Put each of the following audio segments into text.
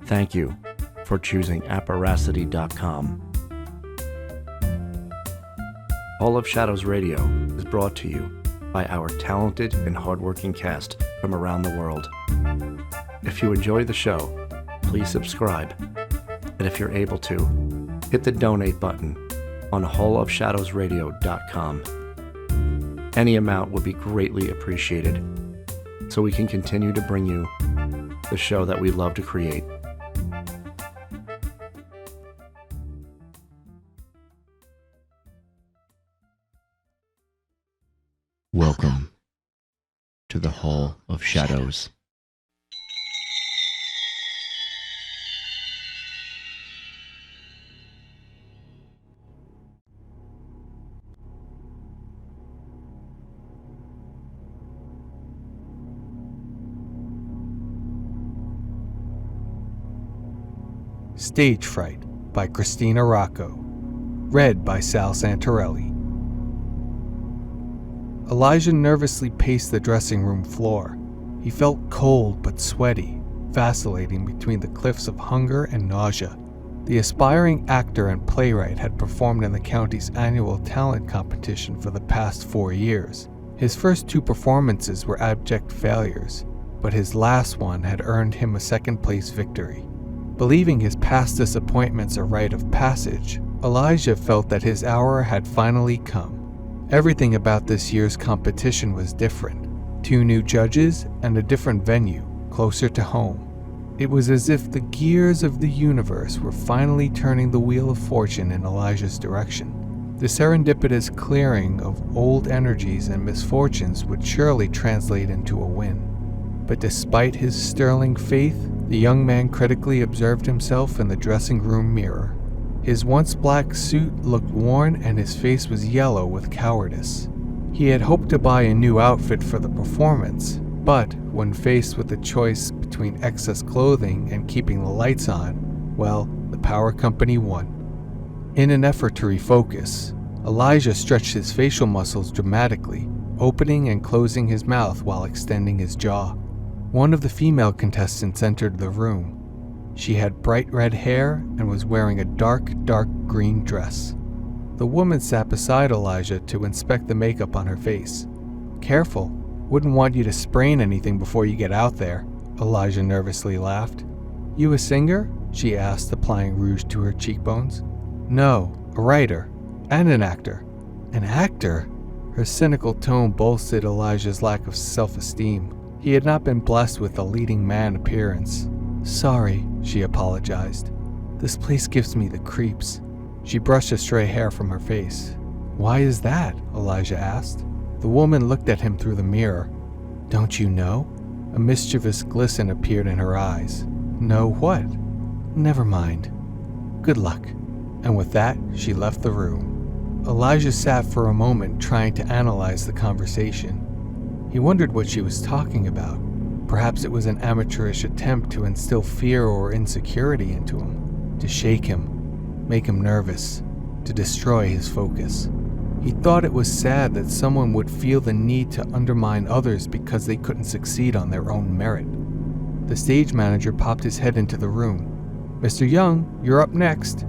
Thank you for choosing Apparacity.com. Hall of Shadows Radio is brought to you by our talented and hardworking cast from around the world. If you enjoy the show, please subscribe, and if you're able to, hit the donate button on hallofshadowsradio.com. Any amount would be greatly appreciated, so we can continue to bring you the show that we love to create. Welcome to the Hall of Shadows. Stage Fright by Kristina Rocco. Read by Sal Santorelli. Elijah nervously paced the dressing room floor. He felt cold but sweaty, vacillating between the cliffs of hunger and nausea. The aspiring actor and playwright had performed in the county's annual talent competition for the past 4 years. His first 2 performances were abject failures, but his last one had earned him a second-place victory. Believing his past disappointments a rite of passage, Elijah felt that his hour had finally come. Everything about this year's competition was different. 2 new judges and a different venue, closer to home. It was as if the gears of the universe were finally turning the wheel of fortune in Elijah's direction. The serendipitous clearing of old energies and misfortunes would surely translate into a win. But despite his sterling faith, the young man critically observed himself in the dressing room mirror. His once black suit looked worn and his face was yellow with cowardice. He had hoped to buy a new outfit for the performance, but when faced with the choice between excess clothing and keeping the lights on, well, the power company won. In an effort to refocus, Elijah stretched his facial muscles dramatically, opening and closing his mouth while extending his jaw. One of the female contestants entered the room. She had bright red hair and was wearing a dark green dress. The woman sat beside Elijah to inspect the makeup on her face. "Careful, wouldn't want you to sprain anything before you get out there," Elijah nervously laughed. "You a singer?" she asked, applying rouge to her cheekbones. "No, a writer, and an actor." "An actor?" Her cynical tone bolstered Elijah's lack of self-esteem. He had not been blessed with a leading man appearance. "Sorry," she apologized. "This place gives me the creeps." She brushed the stray hair from her face. "Why is that?" Elijah asked. The woman looked at him through the mirror. "Don't you know?" A mischievous glisten appeared in her eyes. "Know what?" "Never mind. Good luck." And with that, she left the room. Elijah sat for a moment trying to analyze the conversation. He wondered what she was talking about. Perhaps it was an amateurish attempt to instill fear or insecurity into him, to shake him, make him nervous, to destroy his focus. He thought it was sad that someone would feel the need to undermine others because they couldn't succeed on their own merit. The stage manager popped his head into the room. "Mr. Young, you're up next."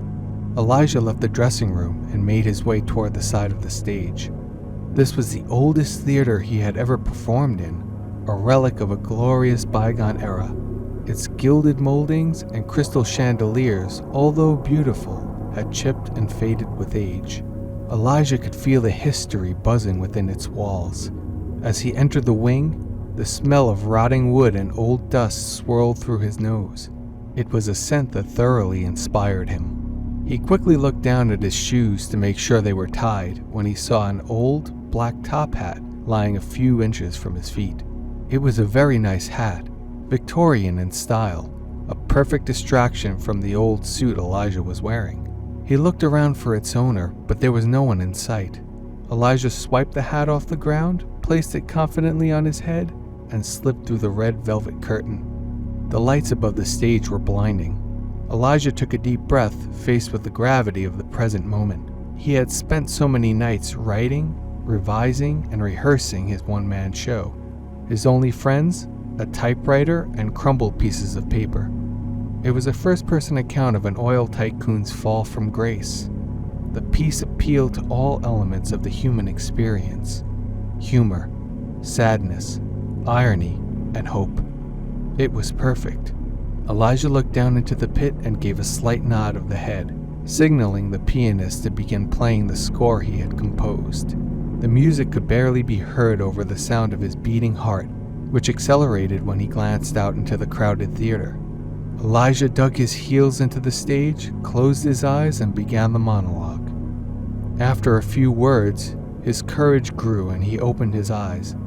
Elijah left the dressing room and made his way toward the side of the stage. This was the oldest theater he had ever performed in, a relic of a glorious bygone era. Its gilded moldings and crystal chandeliers, although beautiful, had chipped and faded with age. Elijah could feel the history buzzing within its walls. As he entered the wing, the smell of rotting wood and old dust swirled through his nose. It was a scent that thoroughly inspired him. He quickly looked down at his shoes to make sure they were tied when he saw an old black top hat lying a few inches from his feet. It was a very nice hat, Victorian in style, a perfect distraction from the old suit Elijah was wearing. He looked around for its owner, but there was no one in sight. Elijah swiped the hat off the ground, placed it confidently on his head, and slipped through the red velvet curtain. The lights above the stage were blinding. Elijah took a deep breath, faced with the gravity of the present moment. He had spent so many nights writing, revising, and rehearsing his one-man show. His only friends, a typewriter and crumbled pieces of paper. It was a first-person account of an oil tycoon's fall from grace. The piece appealed to all elements of the human experience: humor, sadness, irony, and hope. It was perfect. Elijah looked down into the pit and gave a slight nod of the head, signaling the pianist to begin playing the score he had composed. The music could barely be heard over the sound of his beating heart, which accelerated when he glanced out into the crowded theater. Elijah dug his heels into the stage, closed his eyes, and began the monologue. After a few words, his courage grew and he opened his eyes.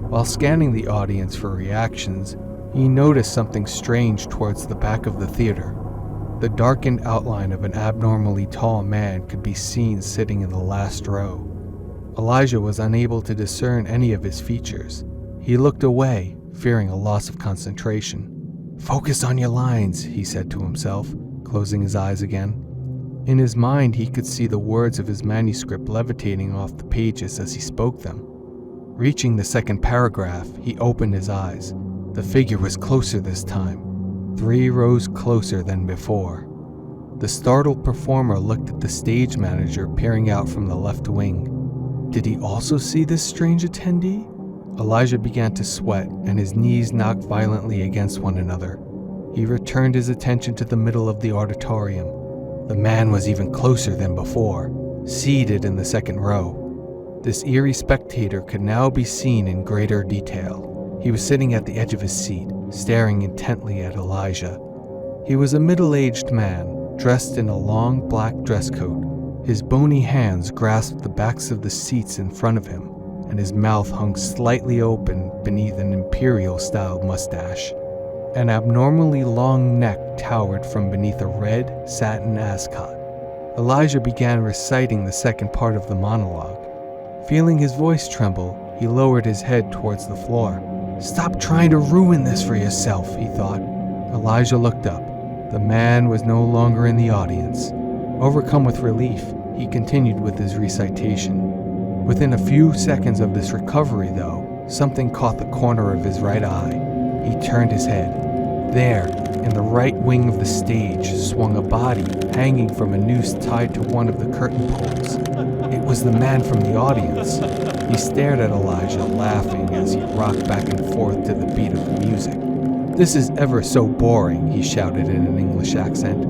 While scanning the audience for reactions, he noticed something strange towards the back of the theater. The darkened outline of an abnormally tall man could be seen sitting in the last row. Elijah was unable to discern any of his features. He looked away, fearing a loss of concentration. "Focus on your lines," he said to himself, closing his eyes again. In his mind, he could see the words of his manuscript levitating off the pages as he spoke them. Reaching the second paragraph, he opened his eyes. The figure was closer this time, 3 rows closer than before. The startled performer looked at the stage manager peering out from the left wing. Did he also see this strange attendee? Elijah began to sweat, and his knees knocked violently against one another. He returned his attention to the middle of the auditorium. The man was even closer than before, seated in the second row. This eerie spectator could now be seen in greater detail. He was sitting at the edge of his seat, staring intently at Elijah. He was a middle-aged man, dressed in a long black dress coat. His bony hands grasped the backs of the seats in front of him, and his mouth hung slightly open beneath an imperial-style mustache. An abnormally long neck towered from beneath a red satin ascot. Elijah began reciting the second part of the monologue. Feeling his voice tremble, he lowered his head towards the floor. "Stop trying to ruin this for yourself," he thought. Elijah looked up. The man was no longer in the audience. Overcome with relief, he continued with his recitation. Within a few seconds of this recovery, though, something caught the corner of his right eye. He turned his head. There, in the right wing of the stage, swung a body hanging from a noose tied to one of the curtain poles. It was the man from the audience. He stared at Elijah, laughing as he rocked back and forth to the beat of the music. "This is ever so boring," he shouted in an English accent.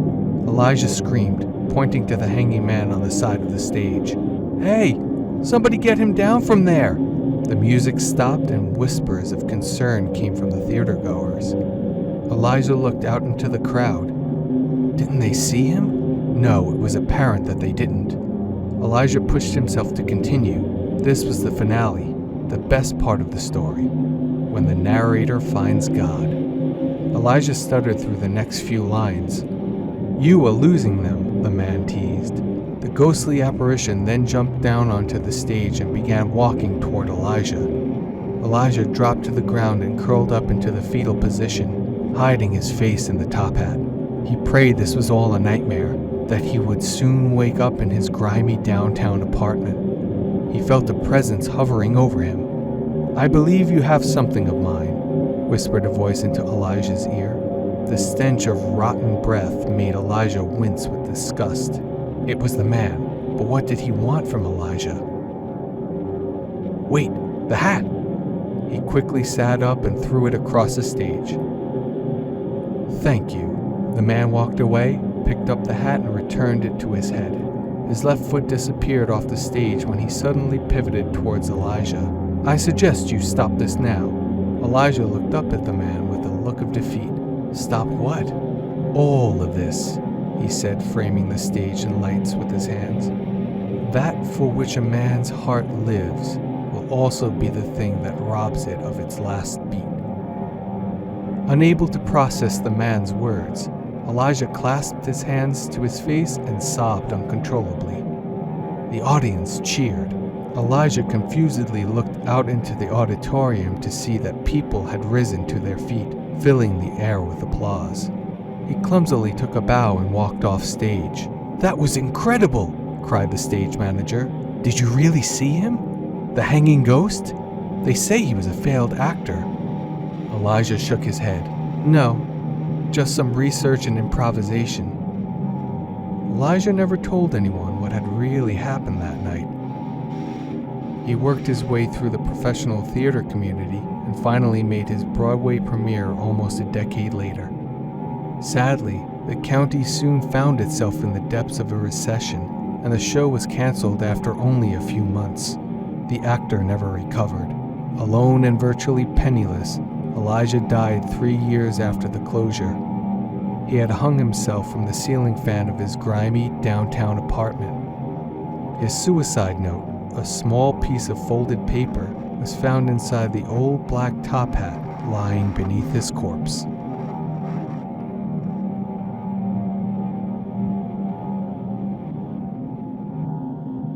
Elijah screamed, pointing to the hanging man on the side of the stage. "Hey, somebody get him down from there!" The music stopped and whispers of concern came from the theatergoers. Elijah looked out into the crowd. Didn't they see him? No, it was apparent that they didn't. Elijah pushed himself to continue. This was the finale, the best part of the story, when the narrator finds God. Elijah stuttered through the next few lines. "You are losing them," the man teased. The ghostly apparition then jumped down onto the stage and began walking toward Elijah. Elijah dropped to the ground and curled up into the fetal position, hiding his face in the top hat. He prayed this was all a nightmare, that he would soon wake up in his grimy downtown apartment. He felt a presence hovering over him. "I believe you have something of mine," whispered a voice into Elijah's ear. The stench of rotten breath made Elijah wince with disgust. It was the man, but what did he want from Elijah? "Wait, the hat!" He quickly sat up and threw it across the stage. "Thank you." The man walked away, picked up the hat, and returned it to his head. His left foot disappeared off the stage when he suddenly pivoted towards Elijah. "I suggest you stop this now." Elijah looked up at the man with a look of defeat. "Stop what?" "All of this," he said, framing the stage and lights with his hands. "That for which a man's heart lives will also be the thing that robs it of its last beat." Unable to process the man's words, Elijah clasped his hands to his face and sobbed uncontrollably. The audience cheered. Elijah confusedly looked out into the auditorium to see that people had risen to their feet, filling the air with applause. He clumsily took a bow and walked off stage. "That was incredible!" cried the stage manager. "Did you really see him? The hanging ghost? They say he was a failed actor." Elijah shook his head. No, just some research and improvisation. Elijah never told anyone what had really happened that night. He worked his way through the professional theater community and finally made his Broadway premiere almost a decade later. Sadly, the county soon found itself in the depths of a recession, and the show was canceled after only a few months. The actor never recovered. Alone and virtually penniless, Elijah died 3 years after the closure. He had hung himself from the ceiling fan of his grimy downtown apartment. His suicide note, a small piece of folded paper, was found inside the old black top hat lying beneath his corpse.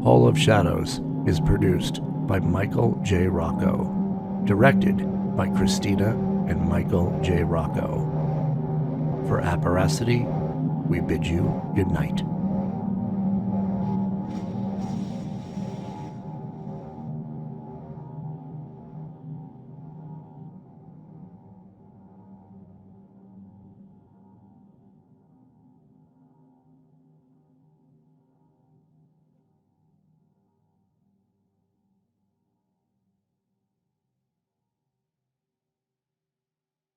Hall of Shadows is produced by Michael J. Rocco, directed by Kristina and Michael J. Rocco. For Apparacity, we bid you good night.